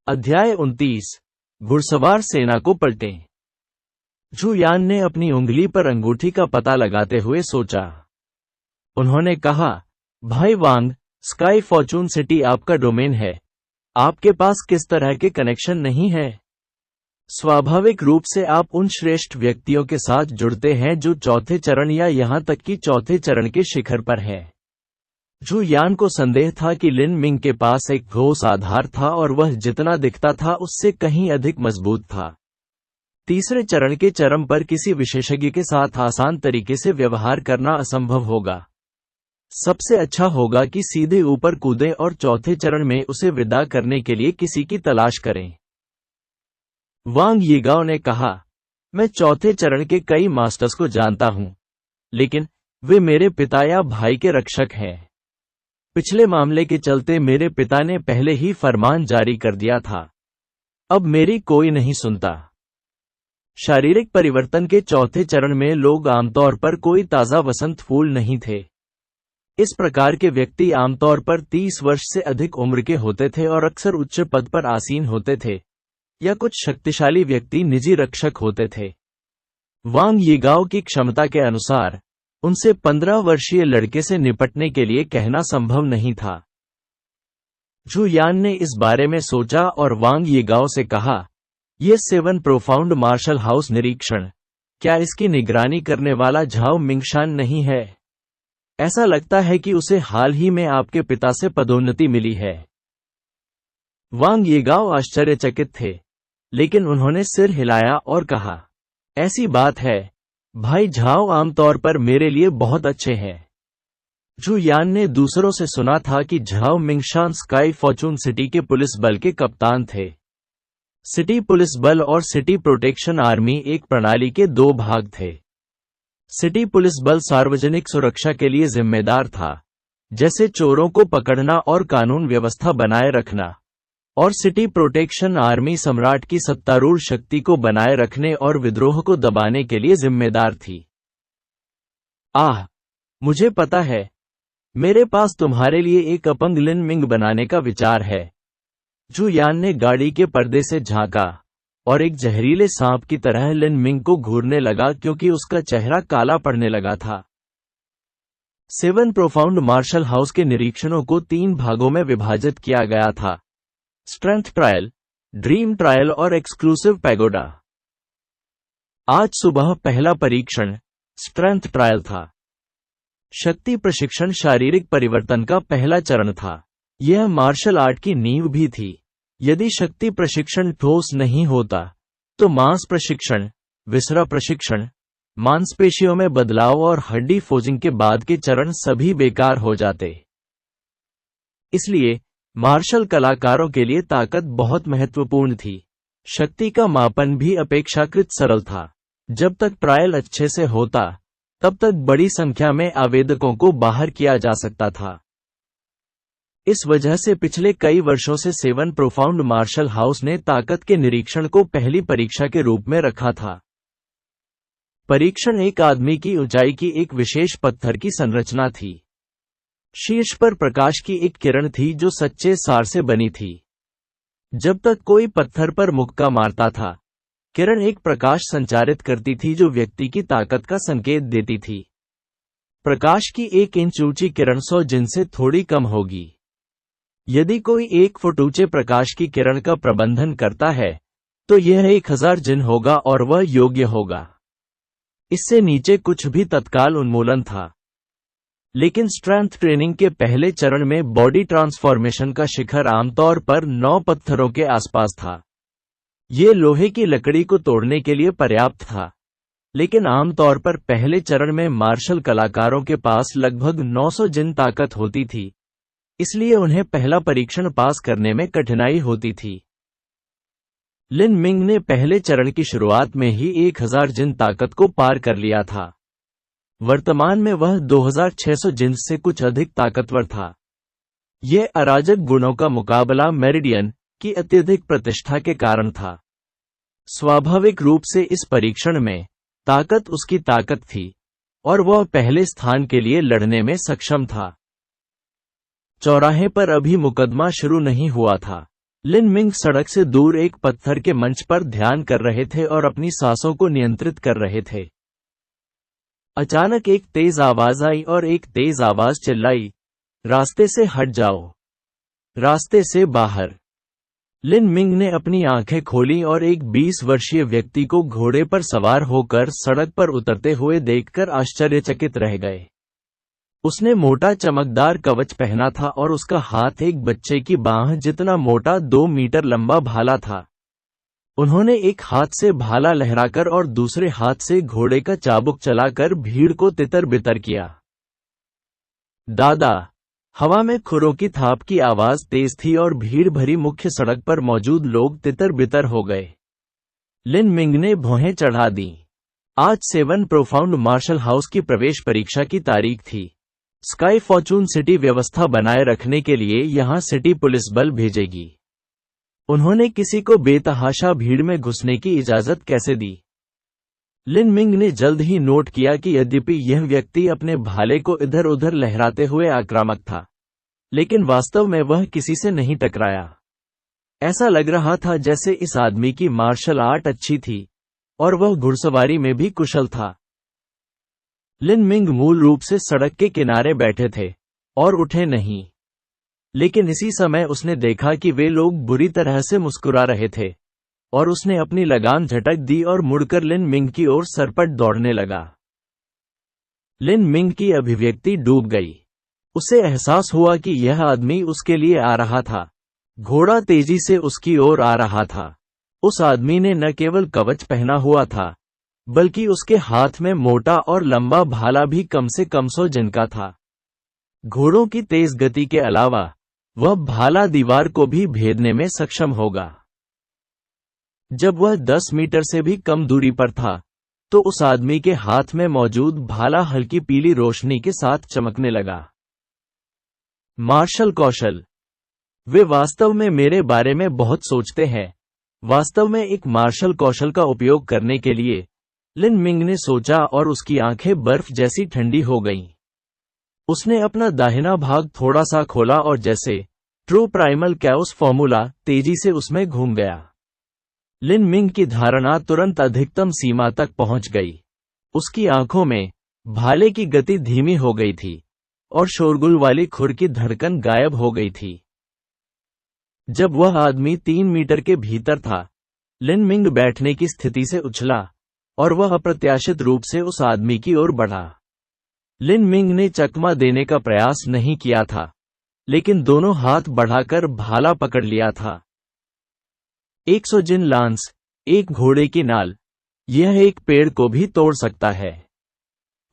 अध्याय 29 घुड़सवार सेना को पलटें। झू यान ने अपनी उंगली पर अंगूठी का पता लगाते हुए सोचा। उन्होंने कहा, भाई वांग, स्काई फॉर्चून सिटी आपका डोमेन है। आपके पास किस तरह के कनेक्शन नहीं है? स्वाभाविक रूप से आप उन श्रेष्ठ व्यक्तियों के साथ जुड़ते हैं जो चौथे चरण या यहां तक कि चौथे चरण के शिखर पर हैं। झू यान को संदेह था कि लिन मिंग के पास एक ठोस आधार था और वह जितना दिखता था उससे कहीं अधिक मजबूत था। तीसरे चरण के चरम पर किसी विशेषज्ञ के साथ आसान तरीके से व्यवहार करना असंभव होगा। सबसे अच्छा होगा कि सीधे ऊपर कूदें और चौथे चरण में उसे विदा करने के लिए किसी की तलाश करें। वांग यीगाओ ने कहा, मैं चौथे चरण के कई मास्टर्स को जानता हूं, लेकिन वे मेरे पिता या भाई के रक्षक हैं। पिछले मामले के चलते मेरे पिता ने पहले ही फरमान जारी कर दिया था। अब मेरी कोई नहीं सुनता। शारीरिक परिवर्तन के चौथे चरण में लोग आमतौर पर कोई ताजा वसंत फूल नहीं थे। इस प्रकार के व्यक्ति आमतौर पर 30 वर्ष से अधिक उम्र के होते थे और अक्सर उच्च पद पर आसीन होते थे, या कुछ शक्तिशाली व्यक्ति निजी रक्षक होते थे। वांग यीगाओ की क्षमता के अनुसार उनसे 15 वर्षीय लड़के से निपटने के लिए कहना संभव नहीं था। झू यान ने इस बारे में सोचा और वांग यीगाओ से कहा, यह 7 प्रोफाउंड मार्शल हाउस निरीक्षण, क्या इसकी निगरानी करने वाला झाओ मिंगशान नहीं है? ऐसा लगता है कि उसे हाल ही में आपके पिता से पदोन्नति मिली है। वांग यीगाओ आश्चर्यचकित थे, लेकिन उन्होंने सिर हिलाया और कहा, ऐसी बात है, भाई झाओ आमतौर पर मेरे लिए बहुत अच्छे हैं। झू यान ने दूसरों से सुना था कि झाओ मिंगशान स्काई फॉर्चून सिटी के पुलिस बल के कप्तान थे। सिटी पुलिस बल और सिटी प्रोटेक्शन आर्मी एक प्रणाली के 2 भाग थे। सिटी पुलिस बल सार्वजनिक सुरक्षा के लिए जिम्मेदार था, जैसे चोरों को पकड़ना और कानून व्यवस्था बनाए रखना, और सिटी प्रोटेक्शन आर्मी सम्राट की सत्तारूढ़ शक्ति को बनाए रखने और विद्रोह को दबाने के लिए जिम्मेदार थी। आह, मुझे पता है, मेरे पास तुम्हारे लिए एक अपंग लिन मिंग बनाने का विचार है। झू यान ने गाड़ी के पर्दे से झांका और एक जहरीले सांप की तरह लिन मिंग को घूरने लगा क्योंकि उसका चेहरा काला पड़ने लगा था। 7 प्रोफाउंड मार्शल हाउस के निरीक्षणों को 3 भागों में विभाजित किया गया था: स्ट्रेंथ ट्रायल, ड्रीम ट्रायल और एक्सक्लूसिव पैगोडा। आज सुबह पहला परीक्षण स्ट्रेंथ ट्रायल था। शक्ति प्रशिक्षण शारीरिक परिवर्तन का पहला चरण था। यह मार्शल आर्ट की नींव भी थी। यदि शक्ति प्रशिक्षण ठोस नहीं होता, तो मांस प्रशिक्षण, विसरा प्रशिक्षण, मांसपेशियों में बदलाव और हड्डी फोजिंग के बाद के चरण सभी बेकार हो जाते। इसलिए मार्शल कलाकारों के लिए ताकत बहुत महत्वपूर्ण थी। शक्ति का मापन भी अपेक्षाकृत सरल था। जब तक ट्रायल अच्छे से होता, तब तक बड़ी संख्या में आवेदकों को बाहर किया जा सकता था। इस वजह से पिछले कई वर्षों से 7 प्रोफाउंड मार्शल हाउस ने ताकत के निरीक्षण को पहली परीक्षा के रूप में रखा था। परीक्षण एक आदमी की ऊंचाई की एक विशेष पत्थर की संरचना थी। शीर्ष पर प्रकाश की एक किरण थी जो सच्चे सार से बनी थी। जब तक कोई पत्थर पर मुक्का मारता था, किरण एक प्रकाश संचारित करती थी जो व्यक्ति की ताकत का संकेत देती थी। प्रकाश की 1 इंच ऊंची किरण 100 जिन से थोड़ी कम होगी। यदि कोई 1 फुट ऊंचे प्रकाश की किरण का प्रबंधन करता है, तो यह 1000 जिन होगा और वह योग्य होगा। इससे नीचे कुछ भी तत्काल उन्मूलन था। लेकिन स्ट्रेंथ ट्रेनिंग के पहले चरण में बॉडी ट्रांसफॉर्मेशन का शिखर आमतौर पर 9 पत्थरों के आसपास था। यह लोहे की लकड़ी को तोड़ने के लिए पर्याप्त था, लेकिन आमतौर पर पहले चरण में मार्शल कलाकारों के पास लगभग 900 जिन ताकत होती थी, इसलिए उन्हें पहला परीक्षण पास करने में कठिनाई होती थी। लिन मिंग ने पहले चरण की शुरुआत में ही 1000 जिन ताकत को पार कर लिया था। वर्तमान में वह 2600 जिन से कुछ अधिक ताकतवर था। यह अराजक गुणों का मुकाबला मेरिडियन की अत्यधिक प्रतिष्ठा के कारण था। स्वाभाविक रूप से इस परीक्षण में ताकत उसकी ताकत थी और वह पहले स्थान के लिए लड़ने में सक्षम था। चौराहे पर अभी मुकदमा शुरू नहीं हुआ था। लिन मिंग सड़क से दूर एक पत्थर के मंच पर ध्यान कर रहे थे और अपनी सांसों को नियंत्रित कर रहे थे। अचानक एक तेज आवाज आई और एक तेज आवाज चिल्लाई, रास्ते से हट जाओ, रास्ते से बाहर। लिन मिंग ने अपनी आंखें खोली और एक 20 वर्षीय व्यक्ति को घोड़े पर सवार होकर सड़क पर उतरते हुए देखकर आश्चर्यचकित रह गए। उसने मोटा चमकदार कवच पहना था और उसका हाथ एक बच्चे की बांह जितना मोटा 2 मीटर लंबा भाला था। उन्होंने एक हाथ से भाला लहराकर और दूसरे हाथ से घोड़े का चाबुक चलाकर भीड़ को तितर बितर किया। दादा! हवा में खुरों की थाप की आवाज तेज थी और भीड़ भरी मुख्य सड़क पर मौजूद लोग तितर बितर हो गए। लिन मिंग ने भौहें चढ़ा दी। आज 7 प्रोफाउंड मार्शल हाउस की प्रवेश परीक्षा की तारीख थी। स्काई फॉर्चून सिटी व्यवस्था बनाए रखने के लिए यहां सिटी पुलिस बल भेजेगी। उन्होंने किसी को बेतहाशा भीड़ में घुसने की इजाजत कैसे दी? लिन मिंग ने जल्द ही नोट किया कि यद्यपि यह व्यक्ति अपने भाले को इधर उधर लहराते हुए आक्रामक था, लेकिन वास्तव में वह किसी से नहीं टकराया। ऐसा लग रहा था जैसे इस आदमी की मार्शल आर्ट अच्छी थी और वह घुड़सवारी में भी कुशल था। लिन मिंग मूल रूप से सड़क के किनारे बैठे थे और उठे नहीं, लेकिन इसी समय उसने देखा कि वे लोग बुरी तरह से मुस्कुरा रहे थे और उसने अपनी लगाम झटक दी और मुड़कर लिन मिंग की ओर सरपट दौड़ने लगा। लिन मिंग की अभिव्यक्ति डूब गई। उसे एहसास हुआ कि यह आदमी उसके लिए आ रहा था। घोड़ा तेजी से उसकी ओर आ रहा था। उस आदमी ने न केवल कवच पहना हुआ था, बल्कि उसके हाथ में मोटा और लंबा भाला भी कम से कम 100 जिन का था। घोड़ों की तेज गति के अलावा वह भाला दीवार को भी भेदने में सक्षम होगा। जब वह 10 मीटर से भी कम दूरी पर था, तो उस आदमी के हाथ में मौजूद भाला हल्की पीली रोशनी के साथ चमकने लगा। मार्शल कौशल। वे वास्तव में मेरे बारे में बहुत सोचते हैं। वास्तव में एक मार्शल कौशल का उपयोग करने के लिए, लिन मिंग ने सोचा और उसकी आंखें बर्फ जैसी ठंडी हो गईं। उसने अपना दाहिना भाग थोड़ा सा खोला और जैसे ट्रू प्राइमल कैओस फॉर्मूला तेजी से उसमें घूम गया। लिन मिंग की धारणा तुरंत अधिकतम सीमा तक पहुंच गई। उसकी आंखों में भाले की गति धीमी हो गई थी और शोरगुल वाली खुर की धड़कन गायब हो गई थी। जब वह आदमी 3 मीटर के भीतर था, लिन मिंग बैठने की स्थिति से उछला और वह अप्रत्याशित रूप से उस आदमी की ओर बढ़ा। लिन मिंग ने चकमा देने का प्रयास नहीं किया था, लेकिन दोनों हाथ बढ़ाकर भाला पकड़ लिया था। 100 जिन लांस, एक घोड़े की नाल, यह एक पेड़ को भी तोड़ सकता है।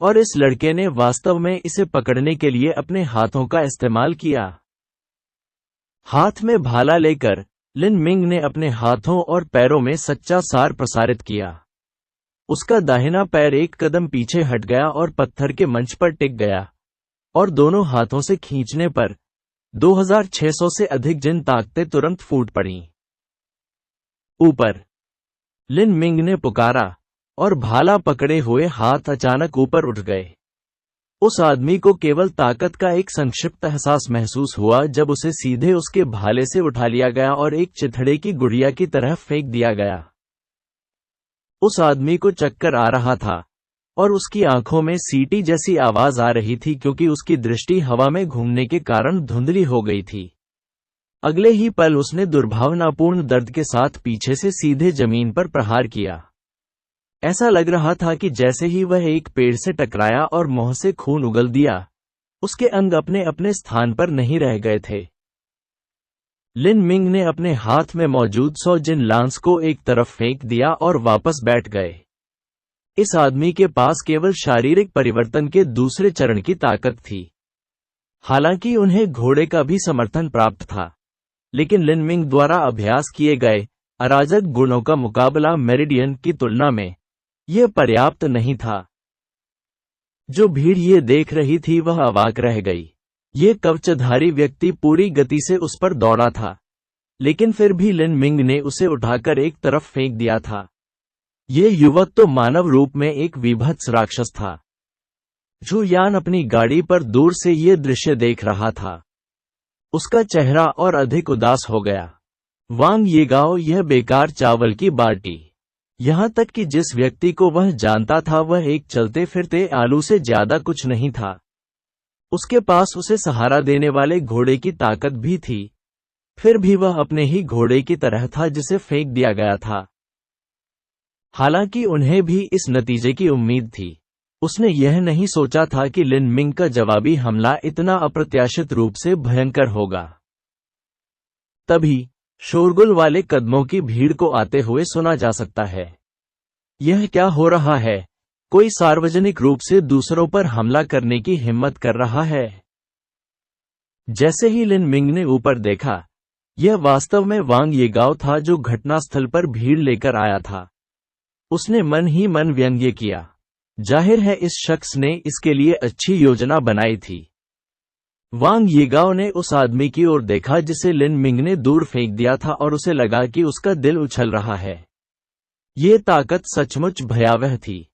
और इस लड़के ने वास्तव में इसे पकड़ने के लिए अपने हाथों का इस्तेमाल किया। हाथ में भाला लेकर लिन मिंग ने अपने हाथों और पैरों में सच्चा सार प्रसारित किया। उसका दाहिना पैर एक कदम पीछे हट गया और पत्थर के मंच पर टिक गया, और दोनों हाथों से खींचने पर 2600 से अधिक जिन ताकतें तुरंत फूट पड़ीं। ऊपर! लिन मिंग ने पुकारा, और भाला पकड़े हुए हाथ अचानक ऊपर उठ गए। उस आदमी को केवल ताकत का एक संक्षिप्त एहसास महसूस हुआ जब उसे सीधे उसके भाले से उठा लिया गया और एक चिथड़े की गुड़िया की तरह फेंक दिया गया। उस आदमी को चक्कर आ रहा था और उसकी आंखों में सीटी जैसी आवाज आ रही थी क्योंकि उसकी दृष्टि हवा में घूमने के कारण धुंधली हो गई थी। अगले ही पल उसने दुर्भावनापूर्ण दर्द के साथ पीछे से सीधे जमीन पर प्रहार किया। ऐसा लग रहा था कि जैसे ही वह एक पेड़ से टकराया और मुंह से खून उगल दिया, उसके अंग अपने अपने स्थान पर नहीं रह गए थे। लिन मिंग ने अपने हाथ में मौजूद 100 जिन लांस को एक तरफ फेंक दिया और वापस बैठ गए। इस आदमी के पास केवल शारीरिक परिवर्तन के दूसरे चरण की ताकत थी। हालांकि उन्हें घोड़े का भी समर्थन प्राप्त था, लेकिन लिन मिंग द्वारा अभ्यास किए गए अराजक गुणों का मुकाबला मेरिडियन की तुलना में यह पर्याप्त नहीं था। जो भीड़ ये देख रही थी वह अवाक रह गई। ये कवचधारी व्यक्ति पूरी गति से उस पर दौड़ा था, लेकिन फिर भी लिन मिंग ने उसे उठाकर एक तरफ फेंक दिया था। ये युवक तो मानव रूप में एक विभत्स राक्षस था। झू यान अपनी गाड़ी पर दूर से ये दृश्य देख रहा था। उसका चेहरा और अधिक उदास हो गया। वांग येगाओ यह बेकार चावल की बाटी। यहाँ तक कि जिस व्यक्ति को वह जानता था वह एक चलते फिरते आलू से ज्यादा कुछ नहीं था। उसके पास उसे सहारा देने वाले घोड़े की ताकत भी थी, फिर भी वह अपने ही घोड़े की तरह था जिसे फेंक दिया गया था। हालांकि उन्हें भी इस नतीजे की उम्मीद थी। उसने यह नहीं सोचा था कि लिन मिंग का जवाबी हमला इतना अप्रत्याशित रूप से भयंकर होगा। तभी शोरगुल वाले कदमों की भीड़ को आते हुए सुना जा सकता है। यह क्या हो रहा है? कोई सार्वजनिक रूप से दूसरों पर हमला करने की हिम्मत कर रहा है। जैसे ही लिन मिंग ने ऊपर देखा, यह वास्तव में वांग येगाओ था जो घटनास्थल पर भीड़ लेकर आया था। उसने मन ही मन व्यंग्य किया। जाहिर है इस शख्स ने इसके लिए अच्छी योजना बनाई थी। वांग येगाओ ने उस आदमी की ओर देखा जिसे लिन मिंग ने दूर फेंक दिया था और उसे लगा कि उसका दिल उछल रहा है। ये ताकत सचमुच भयावह थी,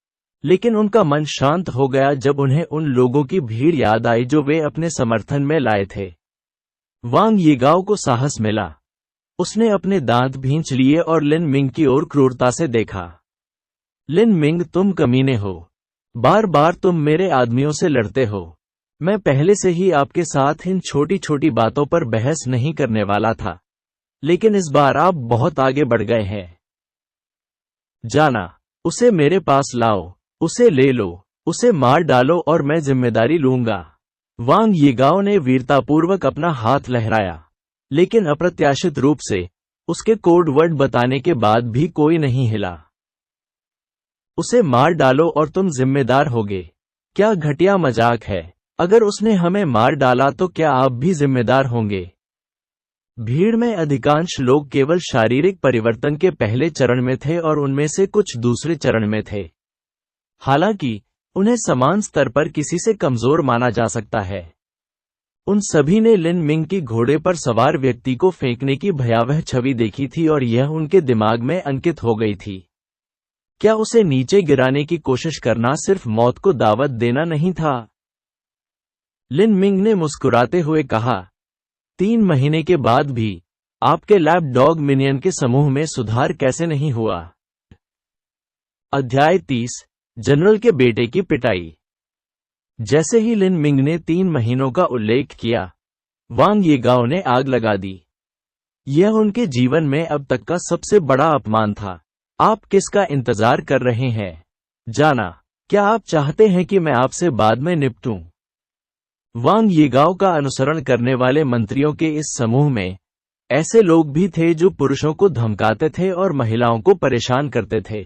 लेकिन उनका मन शांत हो गया जब उन्हें उन लोगों की भीड़ याद आई जो वे अपने समर्थन में लाए थे। वांग येगाओ को साहस मिला। उसने अपने दांत भींच लिए और लिन मिंग की ओर क्रूरता से देखा। लिन मिंग, तुम कमीने हो। बार बार तुम मेरे आदमियों से लड़ते हो। मैं पहले से ही आपके साथ इन छोटी छोटी बातों पर बहस नहीं करने वाला था, लेकिन इस बार आप बहुत आगे बढ़ गए हैं। जाना, उसे मेरे पास लाओ, उसे ले लो, उसे मार डालो और मैं जिम्मेदारी लूंगा। वांग येगाओ ने वीरतापूर्वक अपना हाथ लहराया, लेकिन अप्रत्याशित रूप से उसके कोड वर्ड बताने के बाद भी कोई नहीं हिला। उसे मार डालो और तुम जिम्मेदार होगे। क्या घटिया मजाक है। अगर उसने हमें मार डाला तो क्या आप भी जिम्मेदार होंगे? भीड़ में अधिकांश लोग केवल शारीरिक परिवर्तन के पहले चरण में थे और उनमें से कुछ दूसरे चरण में थे। हालांकि उन्हें समान स्तर पर किसी से कमजोर माना जा सकता है। उन सभी ने लिन मिंग की घोड़े पर सवार व्यक्ति को फेंकने की भयावह छवि देखी थी और यह उनके दिमाग में अंकित हो गई थी। क्या उसे नीचे गिराने की कोशिश करना सिर्फ मौत को दावत देना नहीं था? लिन मिंग ने मुस्कुराते हुए कहा, 3 महीने के बाद भी आपके लैब डॉग मिनियन के समूह में सुधार कैसे नहीं हुआ? अध्याय 30, जनरल के बेटे की पिटाई। जैसे ही लिन मिंग ने 3 महीनों का उल्लेख किया, वांग येगाओ ने आग लगा दी। यह उनके जीवन में अब तक का सबसे बड़ा अपमान था। आप किसका इंतजार कर रहे हैं? जाना, क्या आप चाहते हैं कि मैं आपसे बाद में निपटूं? वांग येगाओ का अनुसरण करने वाले मंत्रियों के इस समूह में ऐसे लोग भी थे जो पुरुषों को धमकाते थे और महिलाओं को परेशान करते थे।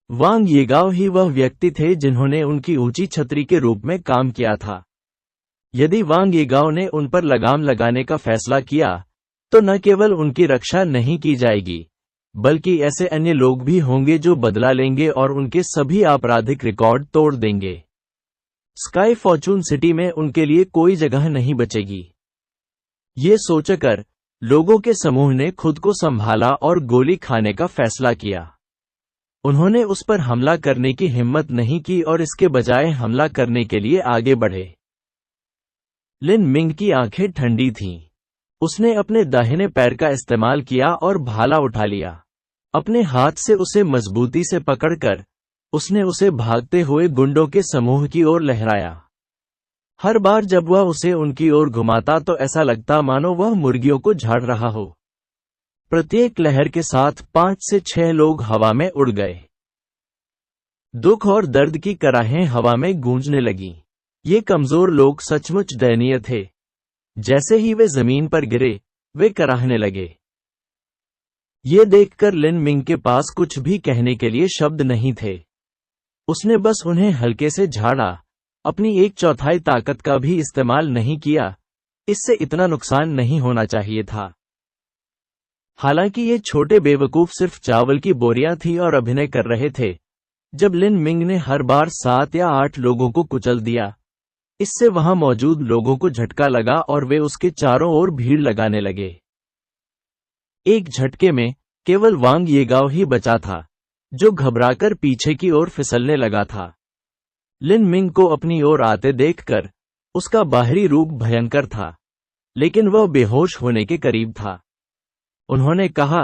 वांग येगाओ ही वह व्यक्ति थे जिन्होंने उनकी ऊंची छतरी के रूप में काम किया था। यदि वांग येगाओ ने उन पर लगाम लगाने का फैसला किया, तो न केवल उनकी रक्षा नहीं की जाएगी, बल्कि ऐसे अन्य लोग भी होंगे जो बदला लेंगे और उनके सभी आपराधिक रिकॉर्ड तोड़ देंगे। स्काई फॉर्चून सिटी में उनके लिए कोई जगह नहीं बचेगी। ये सोचकर लोगों के समूह ने खुद को संभाला और गोली खाने का फैसला किया। उन्होंने उस पर हमला करने की हिम्मत नहीं की और इसके बजाय हमला करने के लिए आगे बढ़े। लिन मिंग की आंखें ठंडी थीं। उसने अपने दाहिने पैर का इस्तेमाल किया और भाला उठा लिया। अपने हाथ से उसे मजबूती से पकड़कर उसने उसे भागते हुए गुंडों के समूह की ओर लहराया। हर बार जब वह उसे उनकी ओर घुमाता तो ऐसा लगता मानो वह मुर्गियों को झाड़ रहा हो। प्रत्येक लहर के साथ 5 से 6 लोग हवा में उड़ गए। दुख और दर्द की कराहें हवा में गूंजने लगीं। ये कमजोर लोग सचमुच दयनीय थे। जैसे ही वे जमीन पर गिरे, वे कराहने लगे। ये देखकर लिन मिंग के पास कुछ भी कहने के लिए शब्द नहीं थे। उसने बस उन्हें हल्के से झाड़ा, अपनी 1/4 ताकत का भी इस्तेमाल नहीं किया। इससे इतना नुकसान नहीं होना चाहिए था। हालांकि ये छोटे बेवकूफ सिर्फ चावल की बोरियां थी और अभिनय कर रहे थे। जब लिन मिंग ने हर बार 7 या 8 लोगों को कुचल दिया, इससे वहां मौजूद लोगों को झटका लगा और वे उसके चारों ओर भीड़ लगाने लगे। एक झटके में केवल वांग येगाओ ही बचा था, जो घबराकर पीछे की ओर फिसलने लगा था। लिन मिंग को अपनी ओर आते देखकर उसका बाहरी रूप भयंकर था, लेकिन वह बेहोश होने के करीब था। उन्होंने कहा,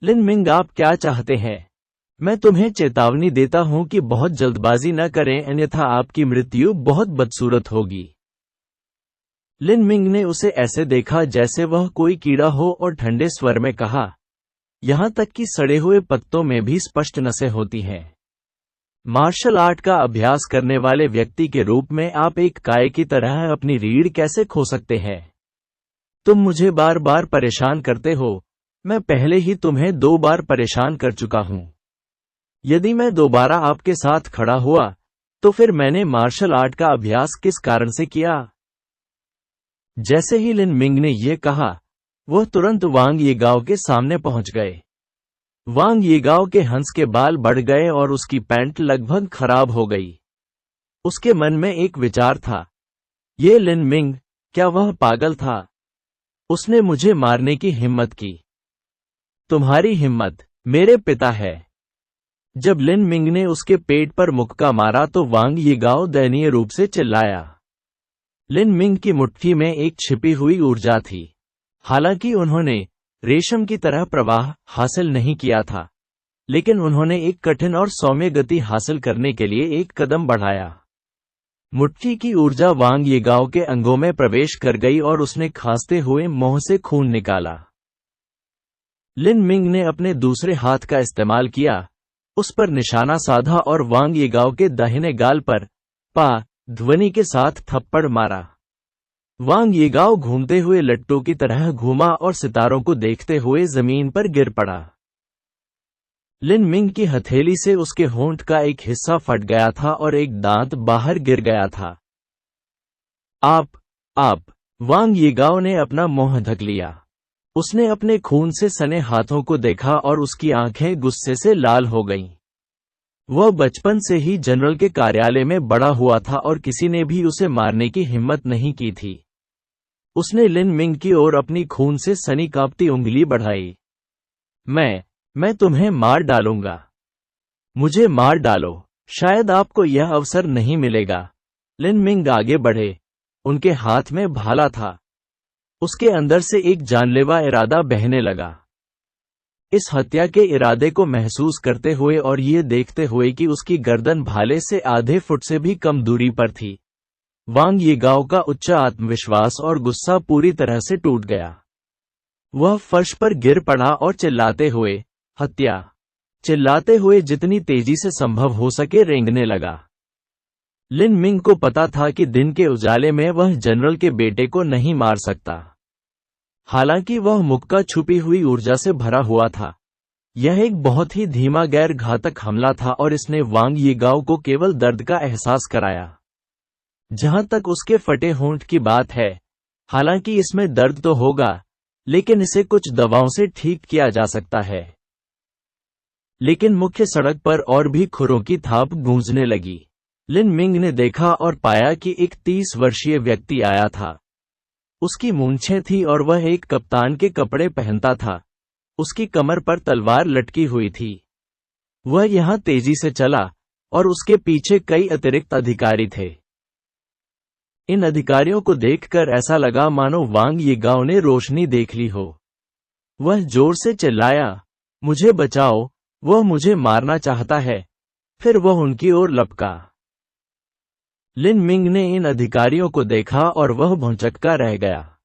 लिन मिंग आप क्या चाहते हैं? मैं तुम्हें चेतावनी देता हूं कि बहुत जल्दबाजी न करें, अन्यथा आपकी मृत्यु बहुत बदसूरत होगी। लिन मिंग ने उसे ऐसे देखा जैसे वह कोई कीड़ा हो और ठंडे स्वर में कहा, यहां तक कि सड़े हुए पत्तों में भी स्पष्ट नसें होती हैं। मार्शल आर्ट का अभ्यास करने वाले व्यक्ति के रूप में आप एक काय की तरह अपनी रीढ़ कैसे खो सकते हैं? तुम मुझे बार बार परेशान करते हो। मैं पहले ही तुम्हें 2 बार परेशान कर चुका हूं। यदि मैं दोबारा आपके साथ खड़ा हुआ, तो फिर मैंने मार्शल आर्ट का अभ्यास किस कारण से किया? जैसे ही लिन मिंग ने यह कहा, वह तुरंत वांग यीगाओ के सामने पहुंच गए। वांग यीगाओ के हंस के बाल बढ़ गए और उसकी पैंट लगभग खराब हो गई। उसके मन में एक विचार था, ये लिन मिंग, क्या वह पागल था? उसने मुझे मारने की हिम्मत की। तुम्हारी हिम्मत मेरे पिता है। जब लिन मिंग ने उसके पेट पर मुक्का मारा तो वांग यीगाओ दयनीय रूप से चिल्लाया। लिन मिंग की मुट्ठी में एक छिपी हुई ऊर्जा थी। हालांकि उन्होंने रेशम की तरह प्रवाह हासिल नहीं किया था, लेकिन उन्होंने एक कठिन और सौम्य गति हासिल करने के लिए एक कदम बढ़ाया। मुट्ठी की ऊर्जा वांग यीगाओ के अंगों में प्रवेश कर गई और उसने खांसते हुए मुंह से खून निकाला। लिन मिंग ने अपने दूसरे हाथ का इस्तेमाल किया, उस पर निशाना साधा और वांग यीगाओ के दाहिने गाल पर पा ध्वनि के साथ थप्पड़ मारा। वांग यीगाओ घूमते हुए लट्टू की तरह घूमा और सितारों को देखते हुए जमीन पर गिर पड़ा। लिन मिंग की हथेली से उसके होंठ का एक हिस्सा फट गया था और एक दांत बाहर गिर गया था। आप वांग यीगाओ ने अपना मुंह ढक लिया। उसने अपने खून से सने हाथों को देखा और उसकी आंखें गुस्से से लाल हो गईं। वह बचपन से ही जनरल के कार्यालय में बड़ा हुआ था और किसी ने भी उसे मारने की हिम्मत नहीं की थी। उसने लिन मिंग की ओर अपनी खून से सनी कांपती उंगली बढ़ाई। मैं तुम्हें मार डालूंगा। मुझे मार डालो। शायद आपको यह अवसर नहीं मिलेगा। लिन मिंग आगे बढ़े। उनके हाथ में भाला था। उसके अंदर से एक जानलेवा इरादा बहने लगा। इस हत्या के इरादे को महसूस करते हुए और ये देखते हुए कि उसकी गर्दन भाले से आधे फुट से भी कम दूरी पर थी, वांग यीगाओ का उच्च आत्मविश्वास और गुस्सा पूरी तरह से टूट गया। वह फर्श पर गिर पड़ा और चिल्लाते हुए, हत्या, चिल्लाते हुए जितनी तेजी से संभव हो सके रेंगने लगा। लिन मिंग को पता था कि दिन के उजाले में वह जनरल के बेटे को नहीं मार सकता। हालांकि वह मुक्का छुपी हुई ऊर्जा से भरा हुआ था। यह एक बहुत ही धीमा गैर घातक हमला था और इसने वांग यीगाओ को केवल दर्द का एहसास कराया। जहां तक उसके फटे होंठ की बात है, हालांकि इसमें दर्द तो होगा, लेकिन इसे कुछ दवाओं से ठीक किया जा सकता है। लेकिन मुख्य सड़क पर और भी खुरों की थाप गूंजने लगी। लिन मिंग ने देखा और पाया कि एक 30 वर्षीय व्यक्ति आया था। उसकी मूंछें थी और वह एक कप्तान के कपड़े पहनता था। उसकी कमर पर तलवार लटकी हुई थी। वह यहां तेजी से चला और उसके पीछे कई अतिरिक्त अधिकारी थे। इन अधिकारियों को देखकर ऐसा लगा मानो वांग यीगाओ ने रोशनी देख ली हो। वह जोर से चिल्लाया, मुझे बचाओ, वह मुझे मारना चाहता है। फिर वह उनकी ओर लपका। लिन मिंग ने इन अधिकारियों को देखा और वह भौंचक्का रह गया।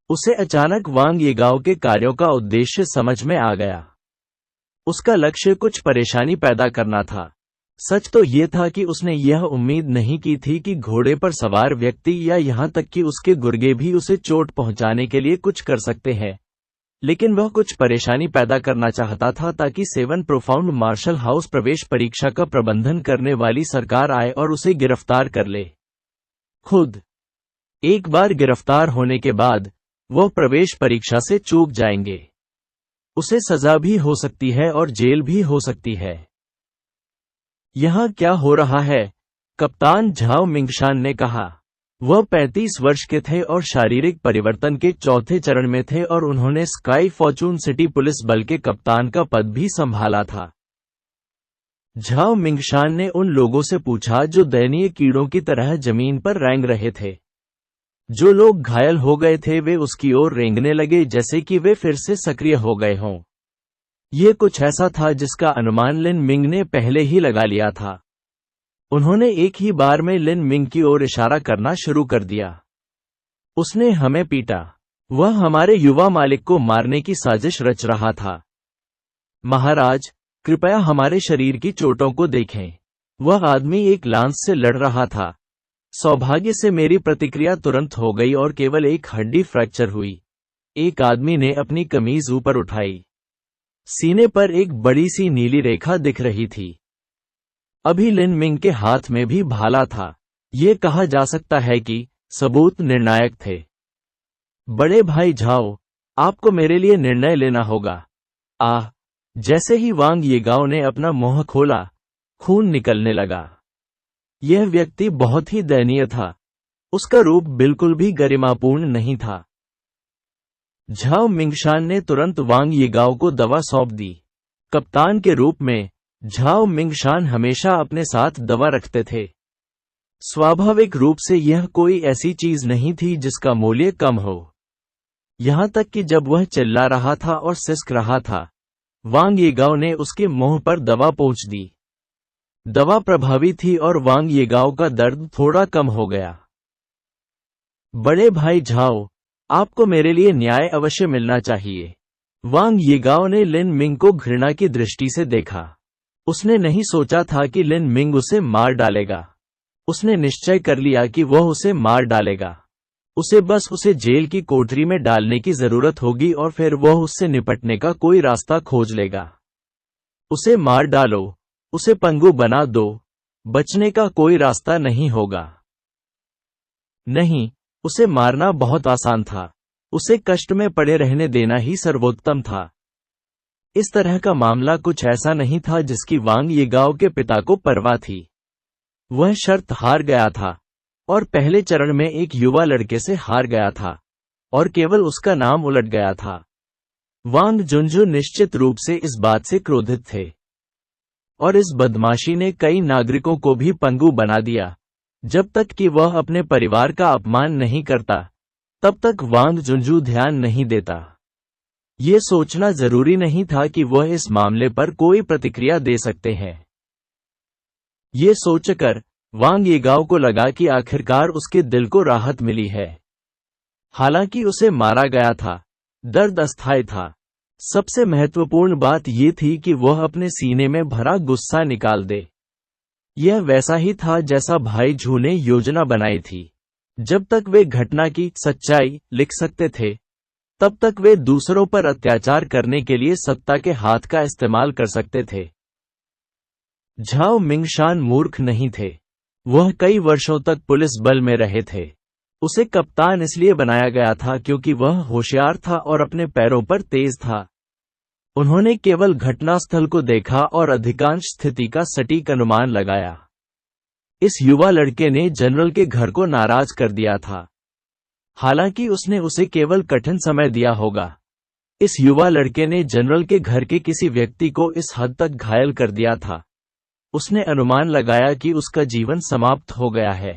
उसे अचानक वांग यीगाओ के कार्यों का उद्देश्य समझ में आ गया। उसका लक्ष्य कुछ परेशानी पैदा करना था। सच तो यह था कि उसने यह उम्मीद नहीं की थी कि घोड़े पर सवार व्यक्ति या यहां तक कि उसके गुर्गे भी उसे चोट पहुंचाने के लिए कुछ कर सकते हैं, लेकिन वह कुछ परेशानी पैदा करना चाहता था ताकि 7 प्रोफाउंड मार्शल हाउस प्रवेश परीक्षा का प्रबंधन करने वाली सरकार आए और उसे गिरफ्तार कर ले। खुद एक बार गिरफ्तार होने के बाद वह प्रवेश परीक्षा से चूक जाएंगे। उसे सजा भी हो सकती है और जेल भी हो सकती है। यहां क्या हो रहा है? कप्तान झाओ मिंगशान ने कहा। वह 35 वर्ष के थे और शारीरिक परिवर्तन के चौथे चरण में थे और उन्होंने स्काई फॉर्चून सिटी पुलिस बल के कप्तान का पद भी संभाला था। झाओ मिंगशान ने उन लोगों से पूछा जो दयनीय कीड़ों की तरह जमीन पर रेंग रहे थे। जो लोग घायल हो गए थे वे उसकी ओर रेंगने लगे जैसे कि वे फिर से सक्रिय हो गए हों। ये कुछ ऐसा था जिसका अनुमान लिन मिंग ने पहले ही लगा लिया था। उन्होंने एक ही बार में लिन मिंग की ओर इशारा करना शुरू कर दिया। उसने हमें पीटा। वह हमारे युवा मालिक को मारने की साजिश रच रहा था। महाराज, कृपया हमारे शरीर की चोटों को देखें। वह आदमी एक लांस से लड़ रहा था। सौभाग्य से मेरी प्रतिक्रिया तुरंत हो गई और केवल एक हड्डी फ्रैक्चर हुई। एक आदमी ने अपनी कमीज ऊपर उठाई। सीने पर एक बड़ी सी नीली रेखा दिख रही थी। अभी लिन मिंग के हाथ में भी भाला था। ये कहा जा सकता है कि सबूत निर्णायक थे। बड़े भाई झाओ, आपको मेरे लिए निर्णय लेना होगा। जैसे ही वांग येगाओ ने अपना मुंह खोला, खून निकलने लगा। यह व्यक्ति बहुत ही दयनीय था। उसका रूप बिल्कुल भी गरिमापूर्ण नहीं था। झाओ मिंगशान ने तुरंत वांग येगाओ को दवा सौंप दी। कप्तान के रूप में झाओ मिंगशान हमेशा अपने साथ दवा रखते थे। स्वाभाविक रूप से यह कोई ऐसी चीज नहीं थी जिसका मूल्य कम हो। यहां तक कि जब वह चिल्ला रहा था और सिसक रहा था, वांग येगाओ ने उसके मुंह पर दवा पोंछ दी। दवा प्रभावी थी और वांग येगाओ का दर्द थोड़ा कम हो गया। बड़े भाई झाओ, आपको मेरे लिए न्याय अवश्य मिलना चाहिए। वांग येगाओ ने लिन मिंग को घृणा की दृष्टि से देखा। उसने नहीं सोचा था कि लिन मिंग उसे मार डालेगा। उसने निश्चय कर लिया कि वह उसे मार डालेगा। उसे जेल की कोठरी में डालने की जरूरत होगी और फिर वह उससे निपटने का कोई रास्ता खोज लेगा। उसे मार डालो, उसे पंगु बना दो, बचने का कोई रास्ता नहीं होगा। नहीं, उसे मारना बहुत आसान था। उसे कष्ट में पड़े रहने देना ही सर्वोत्तम था। इस तरह का मामला कुछ ऐसा नहीं था जिसकी वांग येगाओ के पिता को परवाह थी। वह शर्त हार गया था और पहले चरण में एक युवा लड़के से हार गया था और केवल उसका नाम उलट गया था। वांग जुनजू निश्चित रूप से इस बात से क्रोधित थे और इस बदमाशी ने कई नागरिकों को भी पंगु बना दिया। जब तक कि वह अपने परिवार का अपमान नहीं करता, तब तक वांग जुनजू ध्यान नहीं देता। ये सोचना जरूरी नहीं था कि वह इस मामले पर कोई प्रतिक्रिया दे सकते हैं। ये सोचकर वांग येगाओ को लगा कि आखिरकार उसके दिल को राहत मिली है। हालांकि उसे मारा गया था, दर्द अस्थायी था। सबसे महत्वपूर्ण बात यह थी कि वह अपने सीने में भरा गुस्सा निकाल दे। यह वैसा ही था जैसा भाई झू ने योजना बनाई थी। जब तक वे घटना की सच्चाई लिख सकते थे, तब तक वे दूसरों पर अत्याचार करने के लिए सत्ता के हाथ का इस्तेमाल कर सकते थे। झाओ मिंगशान मूर्ख नहीं थे। वह कई वर्षों तक पुलिस बल में रहे थे। उसे कप्तान इसलिए बनाया गया था क्योंकि वह होशियार था और अपने पैरों पर तेज था। उन्होंने केवल घटनास्थल को देखा और अधिकांश स्थिति का सटीक अनुमान लगाया। इस युवा लड़के ने जनरल के घर को नाराज कर दिया था। हालांकि उसने उसे केवल कठिन समय दिया होगा। इस युवा लड़के ने जनरल के घर के किसी व्यक्ति को इस हद तक घायल कर दिया था। उसने अनुमान लगाया कि उसका जीवन समाप्त हो गया है।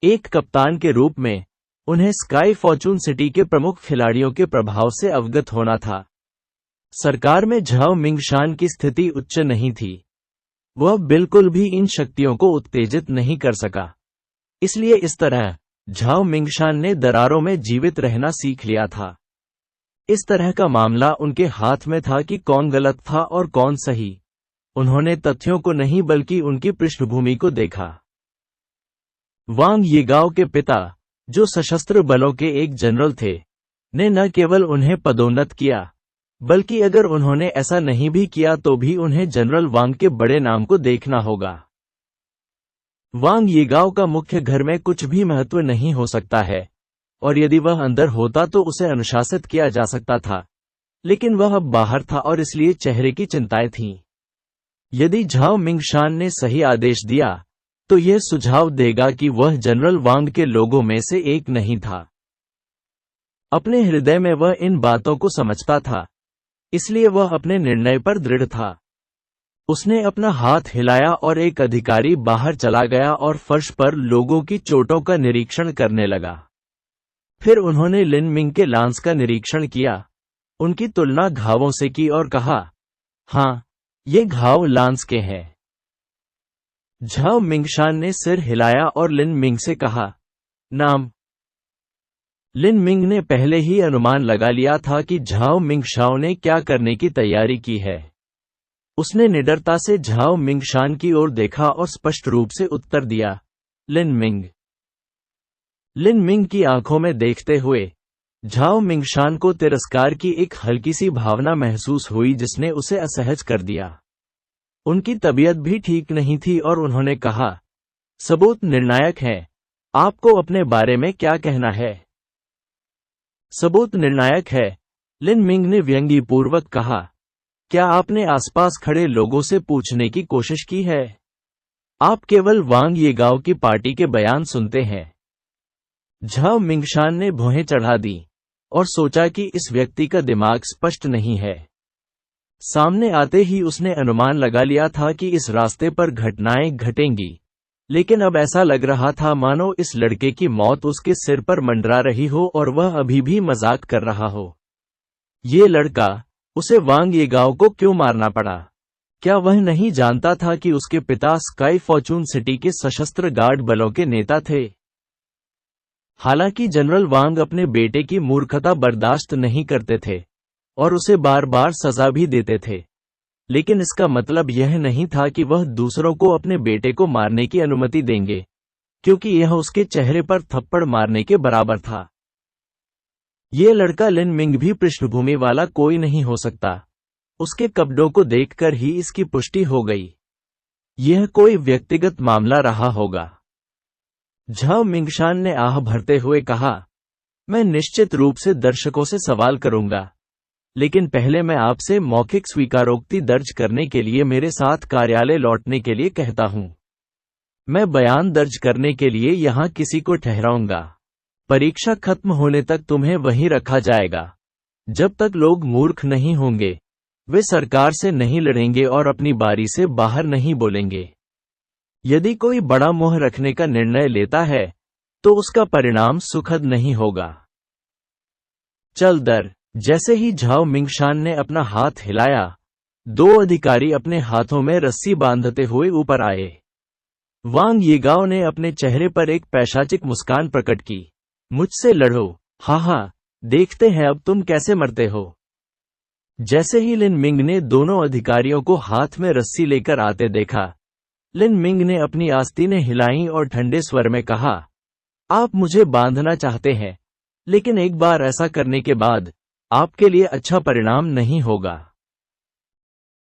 एक कप्तान के रूप में उन्हें स्काई फॉर्चून सिटी के प्रमुख खिलाड़ियों के प्रभाव से अवगत होना था। सरकार में झाओ मिंगशान की स्थिति उच्च नहीं थी। वह बिल्कुल भी इन शक्तियों को उत्तेजित नहीं कर सका। इसलिए इस तरह झाओ मिंगशान ने दरारों में जीवित रहना सीख लिया था। इस तरह का मामला उनके हाथ में था कि कौन गलत था और कौन सही। उन्होंने तथ्यों को नहीं बल्कि उनकी पृष्ठभूमि को देखा। वांग येगाओ के पिता, जो सशस्त्र बलों के एक जनरल थे, ने न केवल उन्हें पदोन्नत किया, बल्कि अगर उन्होंने ऐसा नहीं भी किया तो भी उन्हें जनरल वांग के बड़े नाम को देखना होगा। वांग येगाओ का मुख्य घर में कुछ भी महत्व नहीं हो सकता है, और यदि वह अंदर होता तो उसे अनुशासित किया जा सकता था, लेकिन वह अब बाहर था और इसलिए चेहरे की चिंताएं थीं। यदि झाओ मिंगशान ने सही आदेश दिया, तो यह सुझाव देगा कि वह जनरल वांग के लोगों में से एक नहीं था। अपने हृदय में वह इन बातों को समझता था, इसलिए वह अपने निर्णय पर दृढ़ था। उसने अपना हाथ हिलाया और एक अधिकारी बाहर चला गया और फर्श पर लोगों की चोटों का निरीक्षण करने लगा। फिर उन्होंने लिन मिंग के लांस का निरीक्षण किया, उनकी तुलना घावों से की और कहा, हाँ, ये घाव लांस के हैं। झाओ मिंगशान ने सिर हिलाया और लिन मिंग से कहा, नाम। लिन मिंग ने पहले ही अनुमान लगा लिया था कि झाओ मिंगशाओ ने क्या करने की तैयारी की है। उसने निडरता से झाओ मिंगशान की ओर देखा और स्पष्ट रूप से उत्तर दिया, लिन मिंग। लिन मिंग की आंखों में देखते हुए झाओ मिंगशान को तिरस्कार की एक हल्की सी भावना महसूस हुई जिसने उसे असहज कर दिया। उनकी तबीयत भी ठीक नहीं थी और उन्होंने कहा, सबूत निर्णायक है, आपको अपने बारे में क्या कहना है? सबूत निर्णायक है, लिन मिंग ने व्यंग्यपूर्वक कहा, क्या आपने आसपास खड़े लोगों से पूछने की कोशिश की है? आप केवल वांग येगाओ की पार्टी के बयान सुनते हैं। झाओ मिंगशान ने भौहें चढ़ा दी और सोचा कि इस व्यक्ति का दिमाग स्पष्ट नहीं है। सामने आते ही उसने अनुमान लगा लिया था कि इस रास्ते पर घटनाएं घटेंगी, लेकिन अब ऐसा लग रहा था मानो इस लड़के की मौत उसके सिर पर मंडरा रही हो और वह अभी भी मजाक कर रहा हो। ये लड़का, उसे वांग येगाओ को क्यों मारना पड़ा? क्या वह नहीं जानता था कि उसके पिता स्काई फॉर्चून सिटी के सशस्त्र गार्ड बलों के नेता थे? हालांकि जनरल वांग अपने बेटे की मूर्खता बर्दाश्त नहीं करते थे और उसे बार बार सजा भी देते थे, लेकिन इसका मतलब यह नहीं था कि वह दूसरों को अपने बेटे को मारने की अनुमति देंगे, क्योंकि यह उसके चेहरे पर थप्पड़ मारने के बराबर था। ये लड़का लिन मिंग भी पृष्ठभूमि वाला कोई नहीं हो सकता। उसके कपड़ों को देखकर ही इसकी पुष्टि हो गई। यह कोई व्यक्तिगत मामला रहा होगा। झाओ मिंगशान ने आह भरते हुए कहा, मैं निश्चित रूप से दर्शकों से सवाल करूंगा, लेकिन पहले मैं आपसे मौखिक स्वीकारोक्ति दर्ज करने के लिए मेरे साथ कार्यालय लौटने के लिए कहता हूं। मैं बयान दर्ज करने के लिए यहां किसी को ठहराऊंगा। परीक्षा खत्म होने तक तुम्हें वहीं रखा जाएगा। जब तक लोग मूर्ख नहीं होंगे, वे सरकार से नहीं लड़ेंगे और अपनी बारी से बाहर नहीं बोलेंगे। यदि कोई बड़ा मोह रखने का निर्णय लेता है, तो उसका परिणाम सुखद नहीं होगा। चल दर। जैसे ही झाओ मिंगशान ने अपना हाथ हिलाया, दो अधिकारी अपने हाथों में रस्सी बांधते हुए ऊपर आए। वांग येगाओ ने अपने चेहरे पर एक पैशाचिक मुस्कान प्रकट की। मुझसे लड़ो, हा, देखते हैं अब तुम कैसे मरते हो। जैसे ही लिन मिंग ने दोनों अधिकारियों को हाथ में रस्सी लेकर आते देखा, लिन मिंग ने अपनी आस्तीनें हिलाईं और ठंडे स्वर में कहा, आप मुझे बांधना चाहते हैं, लेकिन एक बार ऐसा करने के बाद आपके लिए अच्छा परिणाम नहीं होगा।